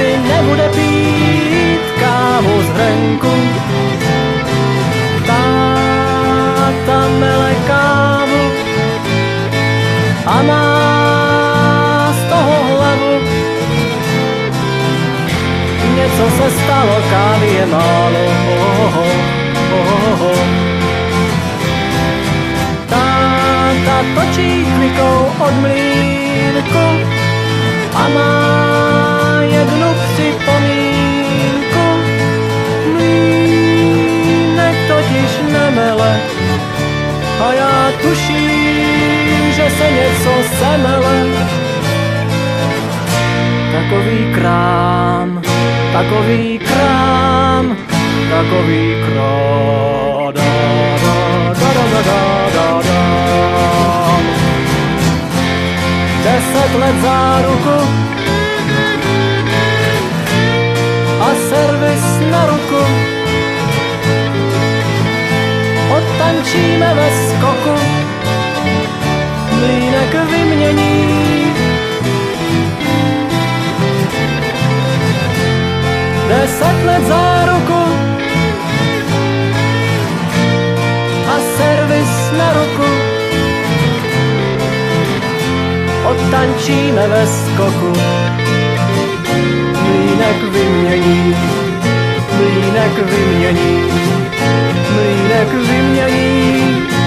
si nebude pít kávu z hrnku. Táta mele kávu a má z toho hlavu. Něco se stalo, kávy je málo. Táta točí klikou od mlýnku a má jednu připomínku. Mlýnek totiž nemele a já tuším, že se něco semele. Takový krám, takový krám, takový krám, da. 10 let záruku a servis na ruku. Odtančíme ve skoku, mlýnek vymění. Deset let záruku a servis na ruku. Odtančíme ve skoku, mlýnek vymění, mlýnek vymění, mlýnek vymění.